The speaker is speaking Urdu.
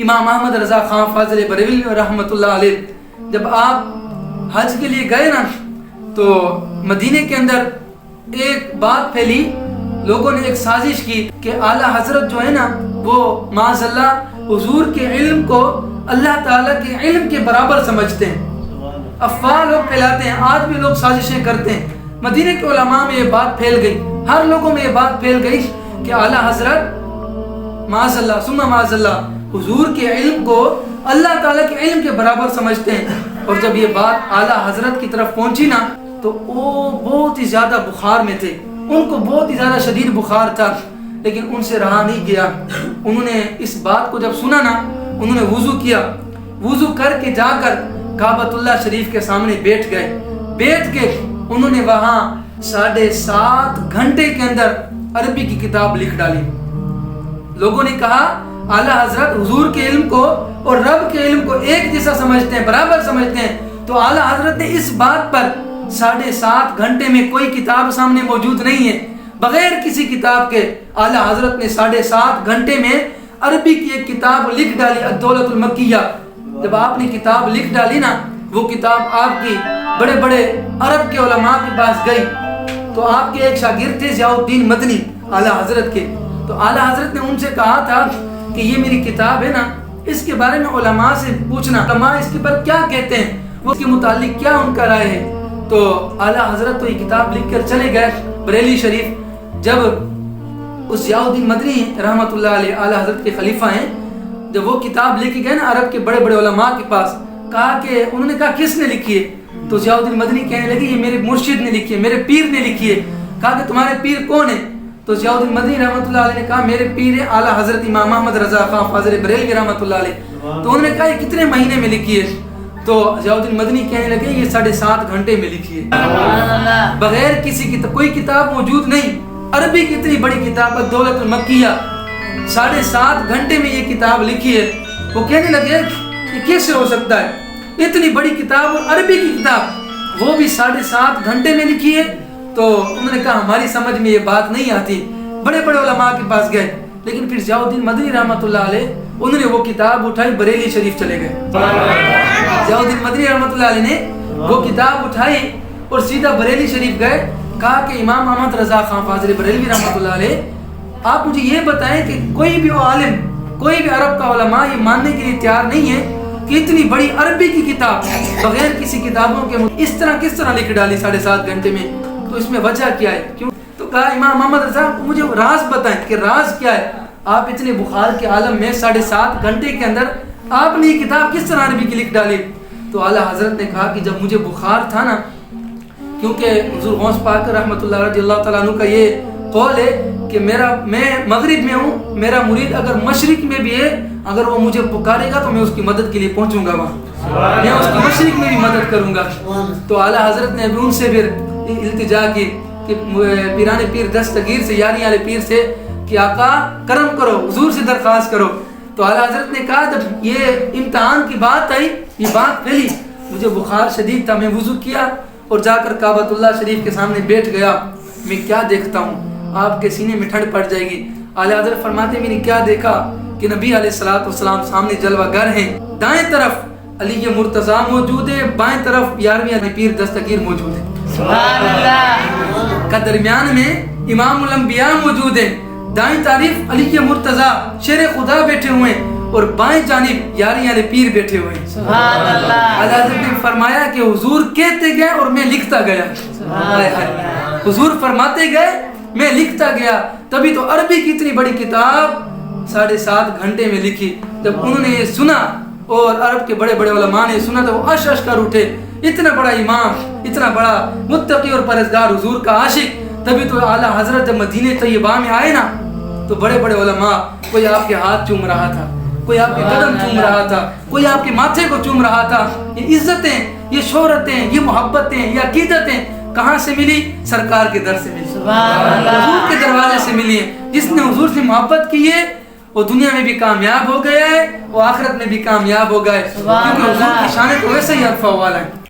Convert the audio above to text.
امام احمد رضا خان فاضل بریلوی رحمۃ اللہ علیہ جب آپ حج کے لیے گئے نا تو مدینے کے اندر ایک بات پھیلی، لوگوں نے ایک سازش کی کہ اعلیٰ حضرت جو ہے نا وہ معاذ اللہ حضور کے علم کو اللہ تعالیٰ کے علم کے برابر سمجھتے ہیں، افواہ لوگ پھیلاتے ہیں، آج بھی لوگ سازشیں کرتے ہیں۔ مدینے کے علماء میں یہ بات پھیل گئی، ہر لوگوں میں یہ بات پھیل گئی کہ اعلیٰ حضرت معاذ اللہ ثم معاذ اللہ حضور کے علم کو اللہ تعالیٰ کے علم کے برابر سمجھتے ہیں۔ اور جب یہ بات اعلیٰ حضرت کی طرف پہنچی نا تو وہ بہت ہی زیادہ بخار میں تھے، ان کو بہت ہی زیادہ شدید بخار تھا، لیکن ان سے رہا نہیں گیا۔ انہوں نے اس بات کو جب سنا نا انہوں نے وضو کیا، وضو کر کے جا کر کعبۃ اللہ شریف کے سامنے بیٹھ گئے۔ بیٹھ کے انہوں نے وہاں 7.5 گھنٹے کے اندر عربی کی کتاب لکھ ڈالی۔ لوگوں نے کہا اعلیٰ حضرت حضور کے علم کو اور رب کے علم کو ایک جیسا سمجھتے ہیں، برابر سمجھتے ہیں، تو اعلیٰ حضرت نے اس بات پر 7.5 گھنٹے میں کوئی کتاب سامنے موجود نہیں ہے، بغیر کسی کتاب کے اعلیٰ حضرت نے 7.5 گھنٹے میں عربی کی ایک کتاب لکھ ڈالی، الدولۃ المکیہ۔ جب آپ نے کتاب لکھ ڈالی نا وہ کتاب آپ کی بڑے بڑے عرب کے علماء کے پاس گئی، تو آپ کے ایک شاگرد تھے ضیاء الدین مدنی اعلیٰ حضرت کے، تو اعلیٰ حضرت نے ان سے کہا تھا کہ یہ میری کتاب ہے نا اس کے بارے میں علماء سے پوچھنا، علماء اس کے پر کیا کہتے ہیں، وہ اس کے متعلق کیا ان کا رائے ہے۔ تو اعلیٰ حضرت تو یہ کتاب لکھ کر چلے گئے بریلی شریف۔ جب اس ضیاء الدین مدنی رحمۃ اللہ علیہ اعلیٰ حضرت کے خلیفہ ہیں، جب وہ کتاب لے کے گئے نا عرب کے بڑے بڑے علماء کے پاس، کہا کہ انہوں نے کہا کس نے لکھی ہے؟ تو ضیاء الدین مدنی کہنے لگے یہ میرے مرشد نے لکھی ہے، میرے پیر نے لکھی ہے۔ کہا کہ تمہارے پیر کون ہیں؟ تو ضیاء الدین مدنی رحمۃ اللہ علیہ نے کہا میرے پیر ہے اعلیٰ حضرت امام احمد رضا خان فاضل بریلوی رحمۃ اللہ علیہ۔ تو انہوں نے کہا یہ کتنے مہینے میں لکھی ہے؟ تو ضیاء الدین مدنی کہنے لگے یہ 7.5 گھنٹے میں لکھی ہے، بغیر کسی کی کوئی کتاب موجود نہیں، عربی کی اتنی بڑی کتاب الدولۃ المکیہ 7.5 گھنٹے میں یہ کتاب لکھی ہے۔ وہ کہنے لگے یہ کیسے ہو سکتا ہے، اتنی بڑی کتاب اور عربی کی کتاب وہ بھی 7.5 گھنٹے میں لکھی ہے؟ تو انہوں نے کہا ہماری سمجھ میں یہ بات نہیں آتی۔ بڑے بڑے علماء کے پاس گئے، لیکن پھر ضیاء الدین مدنی رحمۃ اللہ علیہ انہوں نے وہ کتاب اٹھائی، بریلی شریف چلے گئے۔ ضیاء الدین مدنی رحمۃ اللہ علیہ نے وہ کتاب اٹھائی اور سیدھا بریلی شریف گئے، کہا کہ امام احمد رضا خان فاضل بریلوی رحمۃ اللہ علیہ آپ مجھے یہ بتائیں کہ کوئی بھی عالم، کوئی بھی عرب کا علماء یہ ماننے کے لیے تیار نہیں ہے کہ اتنی بڑی عربی کی کتاب بغیر کسی کتابوں کے اس طرح کس طرح لکھ ڈالی 7.5 گھنٹے میں، تو اس میں وجہ کیا ہے؟ کیوں؟ تو کہا امام محمد رضا مجھے راز بتائیں کہ راز کیا ہے، آپ اتنے بخار کے عالم میں 7.5 گھنٹے کے اندر آپ نے یہ کتاب کس طرح عربی کی لکھ ڈالی؟ تو اعلیٰ حضرت نے کہا کہ جب مجھے بخار تھا نا، کیونکہ حضور غوث پاک رحمۃ اللہ رضی اللہ تعالیٰ عنہ کا یہ قول ہے کہ میں مغرب میں ہوں، میرا مرید اگر مشرق میں بھی ہے، اگر وہ مجھے پکارے گا تو میں اس کی مدد کے لیے پہنچوں گا، وہاں میں اس کی مشرق میں بھی مدد کروں گا۔ تو اعلیٰ حضرت نے ان سے پھر التجا کی کہ پیران پیر دستگیر سے، یاری والے پیر سے کہ آقا کرم کرو، حضور سے درخواست کرو۔ تو اعلیٰ حضرت نے کہا جب یہ امتحان کی بات آئی، یہ بات پھیلی، مجھے بخار شدید تھا، میں وضو کیا اور جا کر کعبۃ اللہ شریف کے سامنے بیٹھ گیا، میں کیا دیکھتا ہوں آپ کے سینے میں ٹھنڈ پڑ جائے گی۔ اعلیٰ حضرت فرماتے ہیں میں نے کیا دیکھا کہ نبی علیہ الصلوۃ والسلام سامنے جلوہ گر ہیں، دائیں طرف علی مرتضیٰ موجود ہے، بائیں طرف 11ویں پیر دستگیر موجود ہے، سبحان اللہ، کا درمیان میں امام الانبیاء موجود ہے، دائیں طرف علی مرتضیٰ شیر خدا بیٹھے ہوئے ہیں اور بائیں جانب 11ویں پیر بیٹھے ہوئے ہیں، سبحان اللہ۔ اعلیٰ حضرت نے فرمایا کہ حضور کہتے گئے اور میں لکھتا گیا، حضور فرماتے گئے میں لکھتا گیا، تبھی تو عربی کی اتنی بڑی کتاب 7.5 گھنٹے میں لکھی۔ جب انہوں نے یہ سنا اور عرب کے بڑے بڑے علماء نے سنا تو وہ اش کر اٹھے، اتنا بڑا امام، اتنا بڑا متقی اور پرہیزگار حضور کا عاشق۔ تبھی تو اعلیٰ حضرت جب مدینہ طیبہ میں آئے نا تو بڑے بڑے علماء، کوئی آپ کے ہاتھ چوم رہا تھا، کوئی آپ کے قدم چوم رہا تھا، کوئی آپ کے ماتھے کو چوم رہا تھا۔ یہ عزتیں، یہ شہرتیں، یہ محبتیں، یہ عقیدتیں کہاں سے ملی؟ سرکار کے در سے ملی، حضور کے دروازے سے ملی ہے۔ جس نے حضور سے محبت کی ہے وہ دنیا میں بھی کامیاب ہو گیا ہے، وہ آخرت میں بھی کامیاب ہو گئے، کیونکہ حضور کی شان تو ویسے ہی عرفہ والا ہے۔